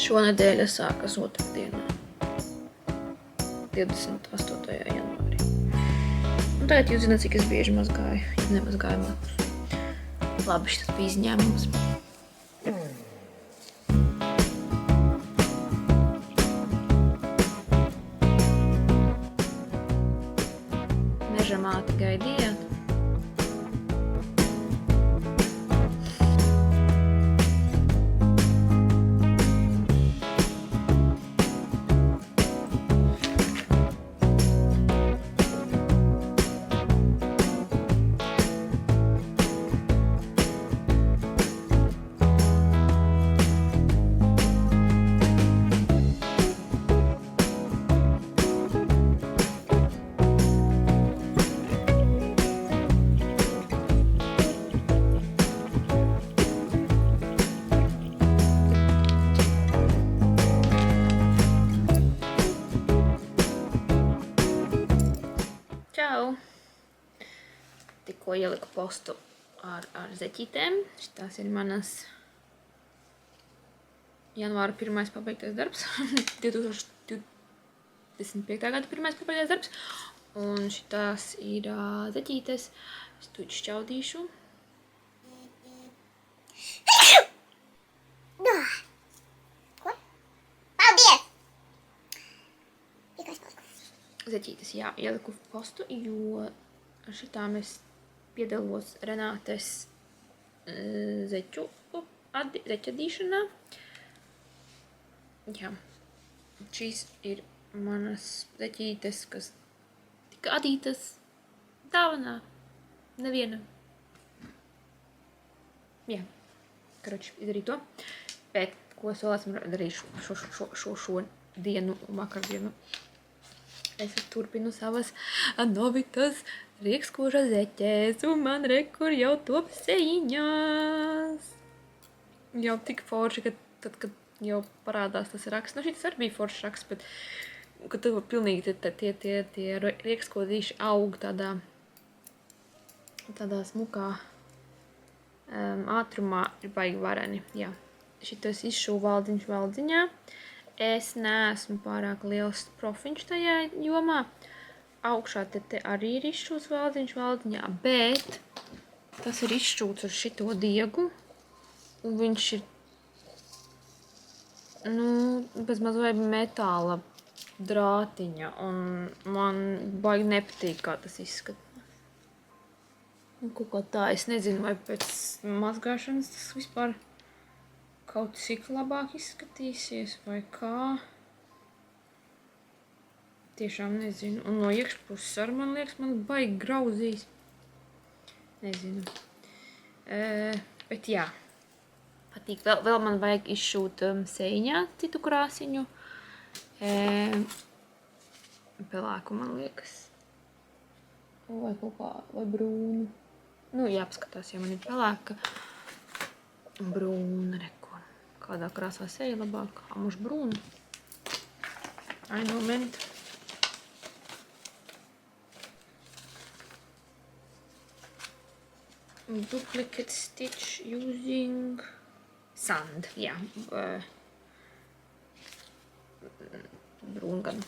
Šonedēļa sākas otrdienā, 28. janvārī. Un tagad jūs zināt, cik es bieži mazgāju, ja nemazgāju matus. Labi, šis bija izņēmums. Meža māti gaidījāt? Čau! Tikko ieliku postu ar zeķītēm. Šitās ir manas janvāra pirmais pabeigtais darbs. 2025. gada pirmais pabeigtais darbs. Un šitās ir zeķītes. Es tu šķaudīšu. Ko? Paldies! Tikai es paliku. Zeķītes, jā, ieliku postu, jo šitām es piedalos Renātes zeķadīšanā. Jā, šīs ir manas zeķītes, kas tika adītas dāvanā nevienam. Jā, karoči, izdarīju to. Bet, ko es vēl esmu darījuši šo dienu un vakardienu? Es turpinu savas novitas riekskoža zeķēs, un man rekur jau top sejiņās. Jau tik forši, ka tad, kad jau parādās tas raksts, nu šitas arī bija foršs raksts, bet, kad tu pilnīgi tie riekskodīši aug tādā smukā ātrumā ir baigi vareni, jā. Šitas izšuvu valdziņā. Es neesmu pārāk liels profiņš tajā jomā. Augšā te arī ir izšķūts valdziņā, bet tas ir izšķūts ar šito diegu. Un viņš ir, bez mazvai metāla drātiņa. Un man baigi nepatīk, kā tas izskatās. Un kaut kā tā, es nezinu, vai pēc mazgāšanas tas vispār kaut cik labāk izskatīsies, vai kā. Tiešām nezinu. Un no iekšpuses arī, man liekas, man baigi grauzīs. Nezinu. Bet jā. Patīk. Vēl man vajag izšūt sēņā citu krāsiņu. Pelēku, man liekas. Vai kaut kā, vai brūnu. Nu, jāpaskatās, ja man ir pelēka. Brūna, reku. Kādā krāsā seja labāk? Amuš brūna. Ein moment. Duplicate stitch using sand. Jā. Brūna gan.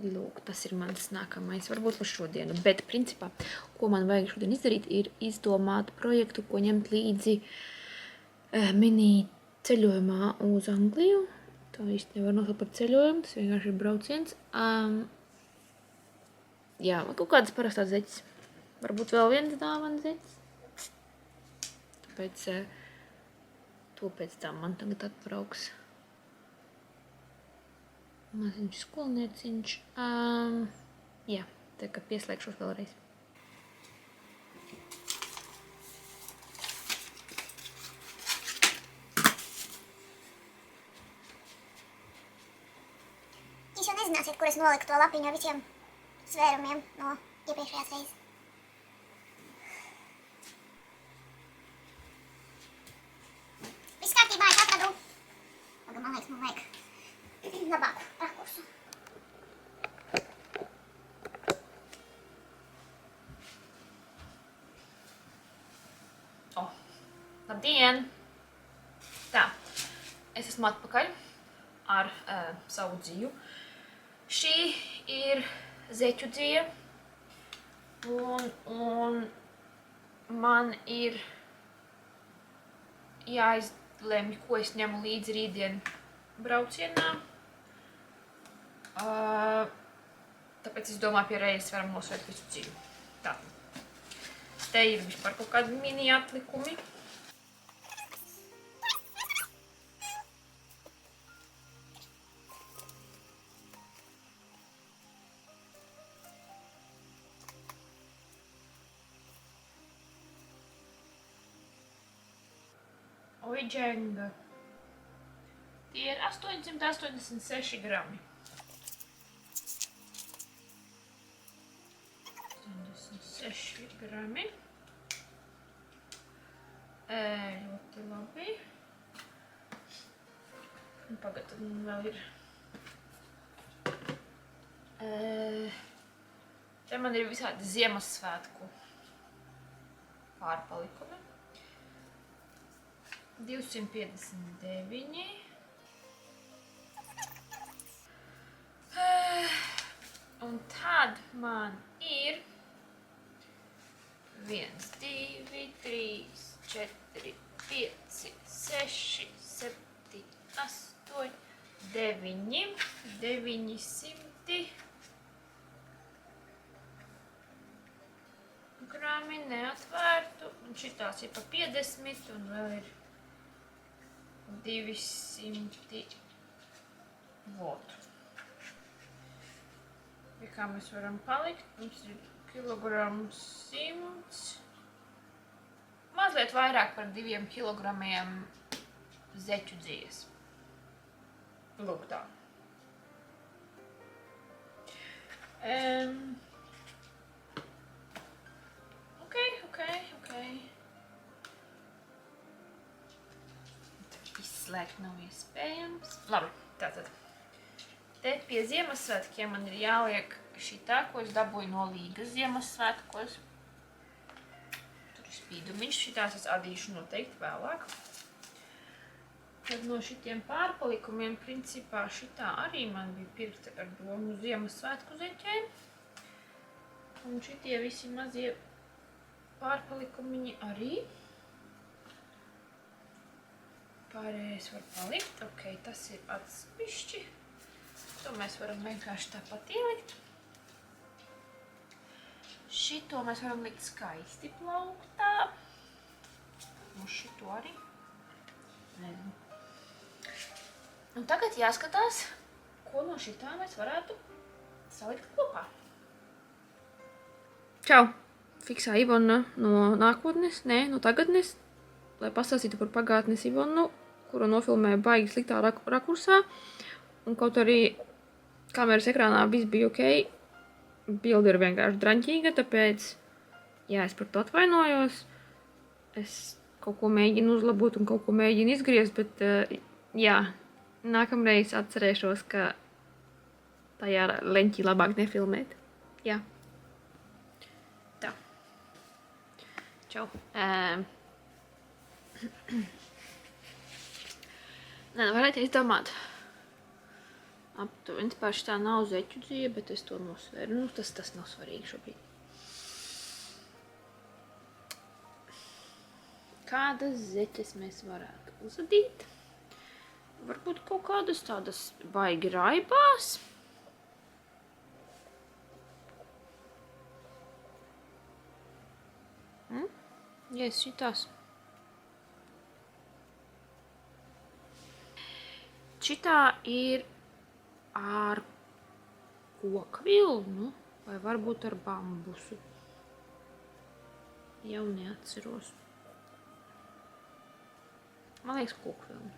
Lūk, tas ir mans nākamais. Varbūt par šodienu. Bet, principā, ko man vajag šodien izdarīt, ir izdomāt projektu, ko ņemt līdzi mini ceļojumā uz Angliju. To īsti nevar nosaukt par ceļojumu, tas vienkārši ir brauciens. Jā, kaut kādas parastās zeķes. Varbūt vēl viens dāvana zeķes. Tāpēc to pēc tam man tagad atbrauks maziņš skolnieciņš. Jā, tā kā pieslēgšos vēlreiz. Nezināsiet, kur es noliku to lapiņu ar visiem svērumiem no iepriekšējās reizes. Viss kārtībā, es atradu. Pagad, man liekas, man vajag labāku rakursu. Labdien! Tā, Es esmu atpakaļ ar savu dziju. Šī ir zeķu dzija. Un man ir jāizlemj, ko es ņemu līdzi rītdien braucienā. Tāpēc es domāju, pie reizes varam nosvērt visu dziju. Tā. Te ir vispār kaut kādi mini atlikumi. Oiģenga. Tie ir 886 grami. 86 grami. Ļoti labi. Pagad, tad man vēl ir. Te man ir visādi Ziemassvētku pārpalikumi. 259. Un tad man ir 1, 2, 3, 4, 5, 6, 7, 8, 9, 900 grami neatvērtu. Un šitās ir pa 50 un vēl ir 200 votu. Pie kā mēs varam palikt? Mums ir kilograms 100. Mazliet vairāk par 2 kilogramiem zeķu dzijas. Lūk tā. Ok. Izslēgt nav iespējams. Labi, tātad. Te pie Ziemassvētkiem man ir jāliek šitā, ko es dabūju no Līgas Ziemassvētkos. Tur ir spīdumiņš, šitās es adīšu noteikti vēlāk. Tad no šitiem pārpalikumiem, principā, šitā arī man bija pirkta ar domu Ziemassvētku zeķēm. Un šitie visi mazie pārpalikumiņi arī. Pārējais var palikt. Ok, tas ir atsevišķi. To mēs varam vienkārši tāpat ielikt. Šito mēs varam likt skaisti plauktā. Un šito arī. Nezinu. Un tagad jāskatās, ko no šitā mēs varētu salikt kopā. Čau! Fiksā Ivona no nākotnes, no tagadnes, lai pastāstītu par pagātnes Ivonu, kuru nofilmēja baigi sliktā rakursā. Un kaut arī kameras ekrānā viss bija ok, bilde ir vienkārši draņķīga, tāpēc, jā, es par to atvainojos. Es kaut ko mēģinu uzlabot un kaut ko mēģinu izgriezt, bet, jā, nākamreiz atcerēšos, ka tajā leņķī labāk nefilmēt. Jā. Tā. Čau. Varētu izdomāt. Aptuveni, paši tā nav zeķu dzija, bet es to nosvēru. Nu, tas nav svarīgi šobrīd. Kādas zeķes mēs varētu uzadīt? Varbūt kaut kādas tādas baigi raibās. Yes, šitās. Šitā ir ar koku vilnu vai varbūt ar bambusu. Jau neatceros. Man liekas koku vilnu.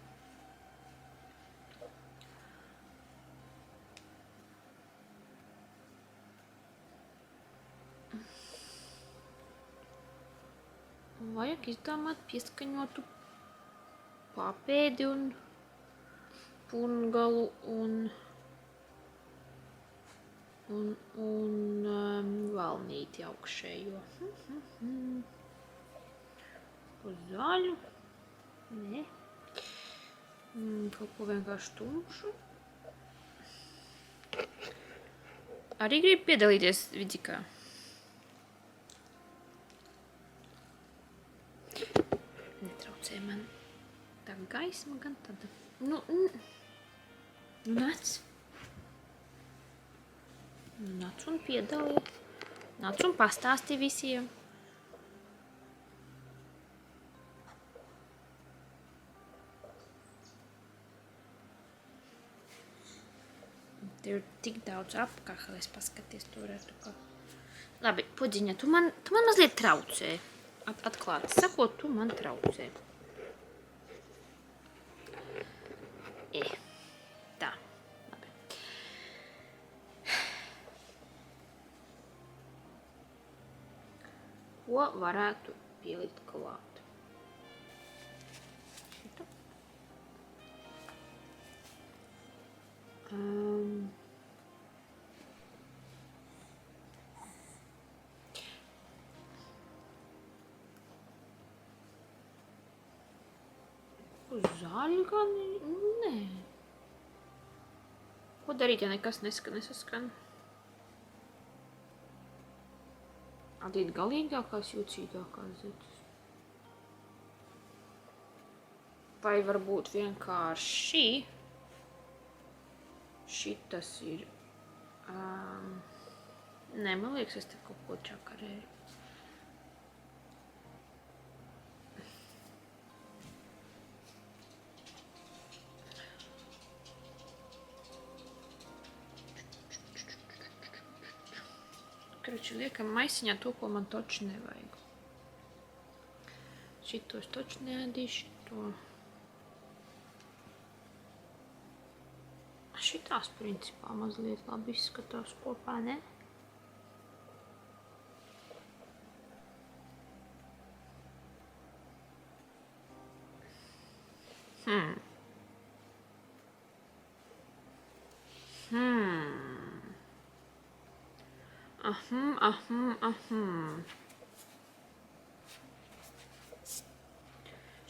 Vajag izdomāt pieskaņotu papēdi un pungalu un valnīti augšējo. Uz zaļu. Nē. Kaut ko vienkārši tumšu. Arī gribu piedalīties vidikā. Netraucē man tā gaisma, gan tāda. Nu, nāc. Nāc un piedalies. Nāc un pastāsti visiem. Tev ir tik daudz apkakas, paskaties, tu varētu kā. Labi, Pudziņa, tu man mazliet traucē. Atklāti sakot, tu man traucē. Tā, labi. Ko varētu pielikt klāt? Šito. Zāļu gan? Nē. Ko darīt, ja nekas nesaskan? Adīt galīgākās, jūcīgākās zeķes. Vai varbūt vienkārši šitas ir... Nē, man liekas, es te kaut ko čakarēju. Karoči, liekam maisiņā to, ko man toči nevajag. Šito es toči neēdīšu, šito. Šitās principā mazliet labi izskatās kopā, ne?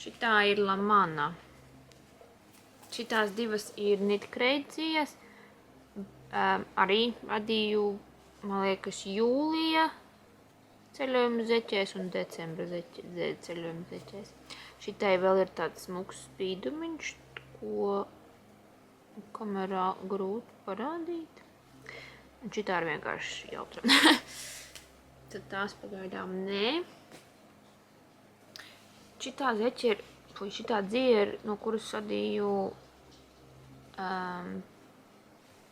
Šitā ir lamana. Šitās divas ir nitkreicijas. Arī radīju, man liekas, jūlija ceļojuma zeķēs un decembra ceļojuma zeķēs. Šitai vēl ir tāds smuks spīdumiņš, ko kamerā grūti parādīt. Un šitā ir vienkārši jautra. Tad tās pagaidām nē. Šitā zeķe ir, šitā dzīve ir, no kuras sadīju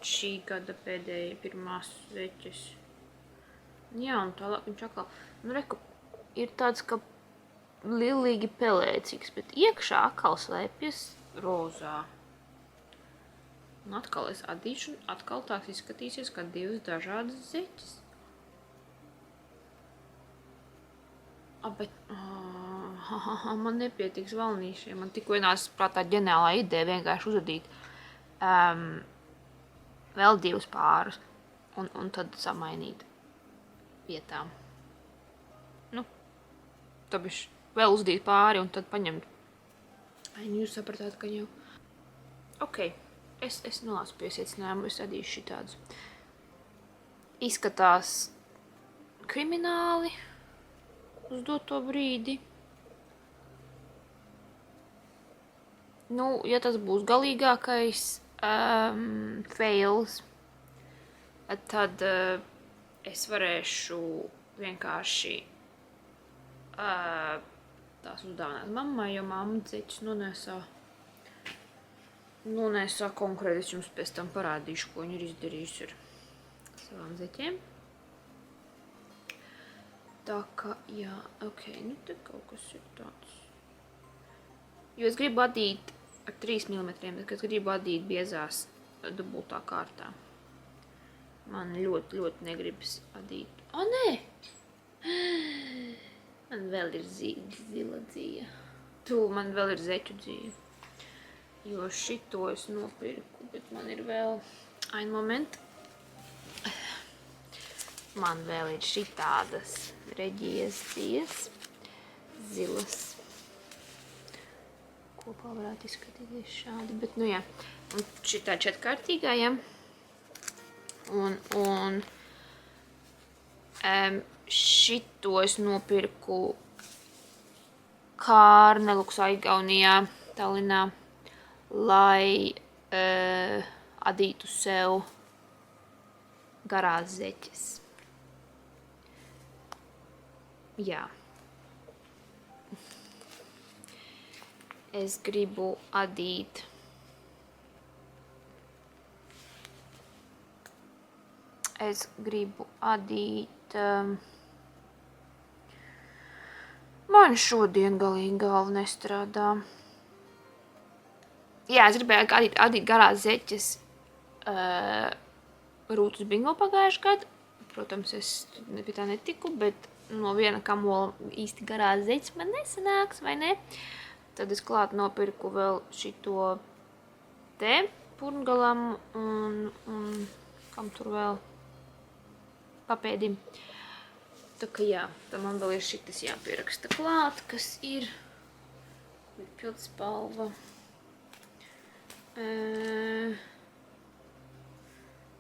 šī gada pēdējā pirmās zeķes. Jā, un tālāk viņš atkal, nu reku, ir tāds, ka lilīgi pelēcīgs, bet iekšā atkal slēpjas rozā. Un atkal es adīšu, un atkal tās izskatīsies, kā divas dažādas zeķes. Bet man nepietiks valnīšiem. Man tikko ienāca prātā ģeniālā ideja vienkārši uzadīt vēl divus pārus un tad samainīt vietām. Nu, tāpēc vēl uzdīt pāri un tad paņemt. Jūs sapratāt, ka jau... Ok, es nolāsu pie iecinājumu, es adīšu šitādus. Izskatās krimināli uz doto brīdi. Nu, ja tas būs galīgākais fails, tad es varēšu vienkārši tās uzdāvināt mammai, jo mamma zeķus nonēsā konkrēti. Es jums pēc tam parādīšu, ko viņa ir izdarījusi ar savām zeķiem. Tā kā, jā, ok, nu te kaut kas ir tāds. Jo es gribu adīt ar 3 mm, bet es gribu adīt biezās dubultā kārtā. Man ļoti, ļoti negribas adīt. O, nē! Man vēl ir zila dzīve. Man vēl ir zeķu dzīve. Jo šito es nopirku, bet man ir vēl... Ein moment. Man vēl ir šitādas reģijas dzīves, zilas, kopā varētu izskatīties šādi, bet, nu jā. Un šitā četkārtīgā, ja. Un šito es nopirku Kārneluksā, Igaunijā, Tallinā, lai adītu sev garās zeķes. Jā. Es gribu adīt man šodien galīgi galva nestrādā. Jā, es gribēju adīt garās zeķes Rūtas bingo pagājuši gadu. Protams, es pie tā netiku, bet no viena kamola īsti garās zeķes man nesanāks, vai ne? Tad es klāt nopirku vēl šito te purngalam un kam tur vēl papēdim. Tā kā jā, tad man vēl ir šitas jāpieraksta klāt, kas ir pildspalva.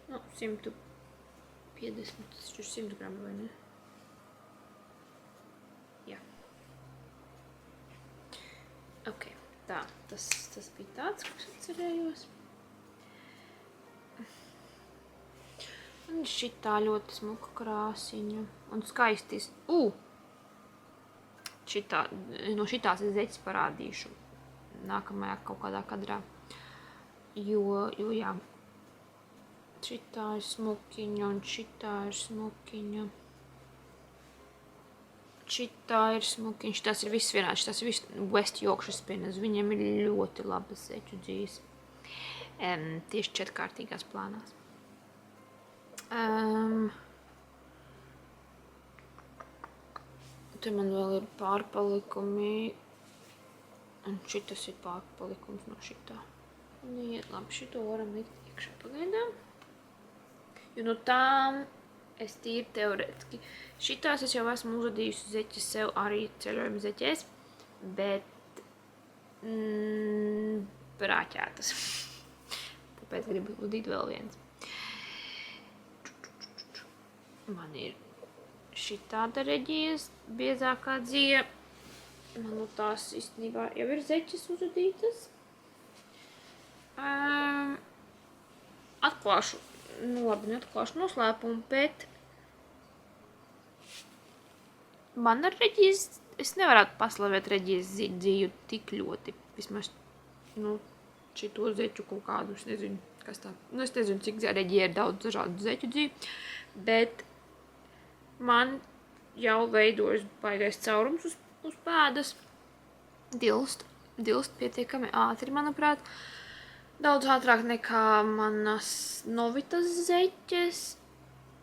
Nu, 150, tas ir 100 gramu, vai ne? Jā. Ok, tā, tas bija tāds, ko es atcerējos. Un šitā ļoti smuka krāsiņa un skaistis. No šitās es zeķes parādīšu nākamajā kaut kādā kadrā. Jo jā, šitā ir smukiņa un šitā ir smukiņa. Šitā ir smukiņa, šitās ir viss vienāds, šitās ir viss West Yorkshire Spinners. Viņiem ir ļoti labas zeķu dzīves. Tieši četkārtīgās plānās. Te man vēl ir pārpalikumi. Un šitas ir pārpalikums no šitā. Neiet labi, šito varam likt iekšā pagaidām. Jo no tām es tīri teorētiski. Šitās es jau esmu uzadījusi zeķes sev arī ceļojuma zeķēs, bet brāķētas. Tāpēc gribu udīt vēl viens. Man ir šitāda reģijas biezākā dzīve. Man no tās īstenībā jau ir zeķes uzadītas. Atklāšu, neatklāšu noslēpumu, bet man ar reģijas, es nevarētu paslavēt reģijas dzīvi tik ļoti. Vismaz, šito zeķu kaut kādu, es nezinu, kas tā. Es nezinu, cik reģija ir daudz dažādu zeķu dzīvi, bet man jau veidojas baigais caurums uz pēdas. Dilst pietiekami ātri, manuprāt. Daudz ātrāk nekā manas Novitas zeķes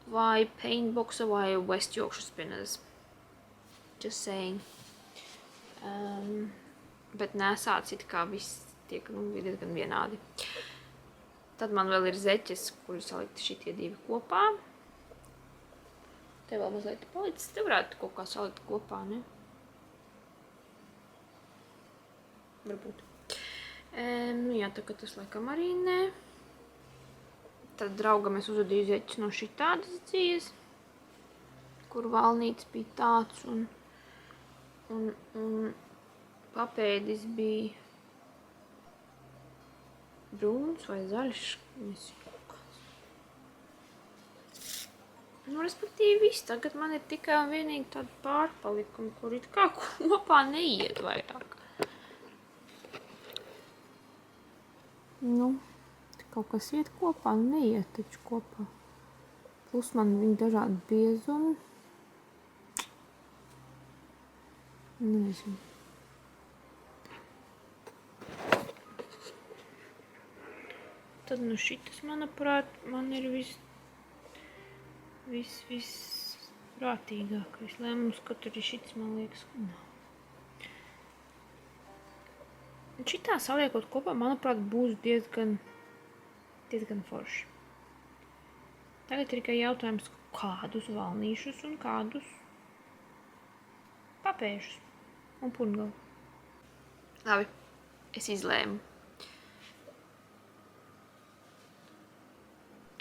vai Paintboxa vai West Yorkshire Spinners. Just saying. Bet nesāc it kā viss tiek diezgan vienādi. Tad man vēl ir zeķes, kuri salikti šitie divi kopā. Te vēl mazliet palicis. Te varētu kaut kā salikt kopā, ne? Varbūt. Jā, tā kā tas laikam arī nē. Tad draugam es uzadīju zeķes no šitādas dzīves, kur valnīts bija tāds un papēdis bija brūns vai zaļš. Respektīvi viss. Tagad man ir tikai un vienīgi tādi pārpalikumi, kur it kā kopā neiet vairāk. Kaut kas iet kopā, neiet taču kopā. Plus man viņi dažādi biezumi. Nezinu. Tad šitas, manuprāt, man ir viss prātīgākais lēmums, ka tur ir šitas, man liekas, nav. Un šitā saliekot kopā, manuprāt, būs diezgan forši. Tagad ir tikai jautājums, kādus valnīšus un kādus papēžus un purngalu. Labi, es izlēmu.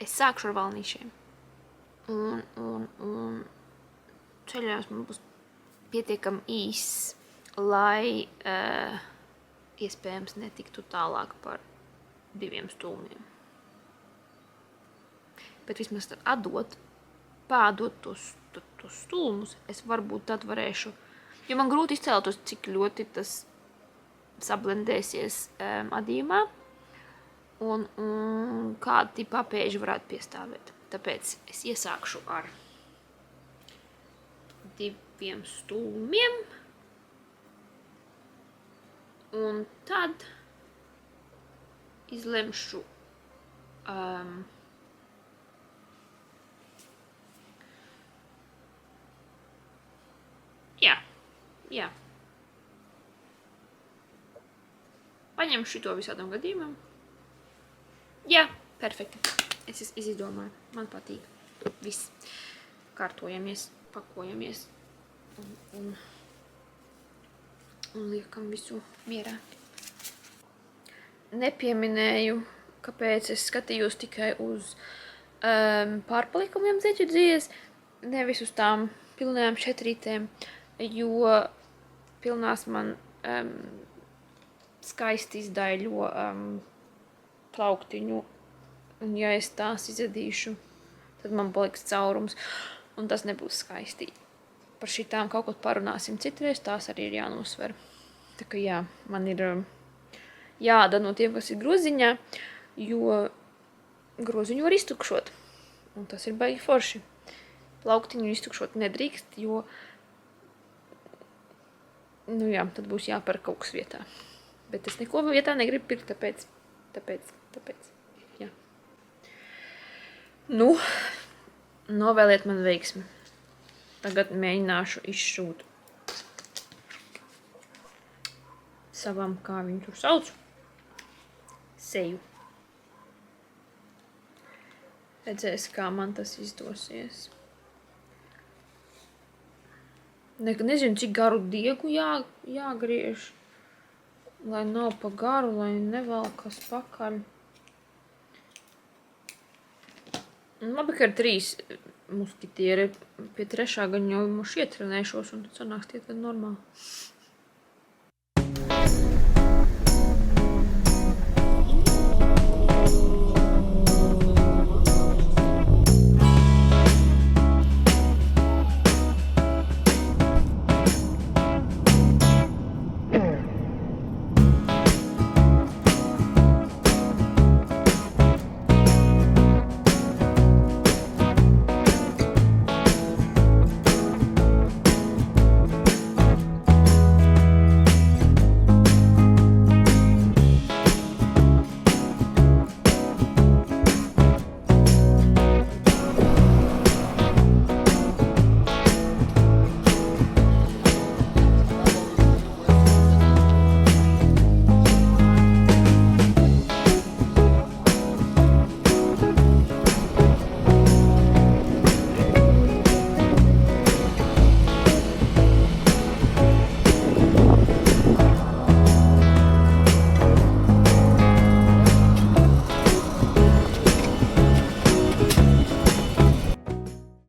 Es sākšu ar valnīšiem. Un ceļojums man būs pietiekami īss, lai iespējams netiktu tālāk par 2 stūmiem. Bet vismaz pādot tos stūmus, es varbūt tad varēšu, jo man grūti izcēltos, cik ļoti tas sablendēsies adījumā un kādi papēži varētu piestāvēt. Tāpēc es iesākšu ar 2 stūmiem un tad izlemšu jā. Paņemšu šito visādam gadījumam. Jā, perfekti. Es izdomāju. Man patīk. Viss. Kārtojamies, pakojamies un liekam visu mierā. Nepieminēju, kāpēc es skatījos tikai uz pārpalikumiem zeķu dzies, nevis uz tām pilnajām šetrītēm, jo pilnās man skaisti izdaļo plauktiņu, un ja es tās izadīšu, tad man paliks caurums, un tas nebūs skaisti. Par šitām kaut ko parunāsim citreiz, tās arī ir jānosver. Tā kā jā, man ir jāda no tiem, kas ir groziņā, jo groziņu var iztukšot, un tas ir baigi forši. Plauktiņu iztukšot nedrīkst, jo, nu jā, tad būs jāpērk kaut kas vietā. Bet es neko vietā negribu pirkt, tāpēc, jā. Nu, novēliet man veiksmi. Tagad mēģināšu izšūt savam, kā viņu tur sauc, seju. Redzēs, kā man tas izdosies. Nezinu, cik garu diegu jāgriež, lai nav pa garu, lai nevelkas pakaļ. Labi, ka ir 3 muskitieri, pie 3. gan jau ietrunēšos, un tad sanāks tie tad normāli.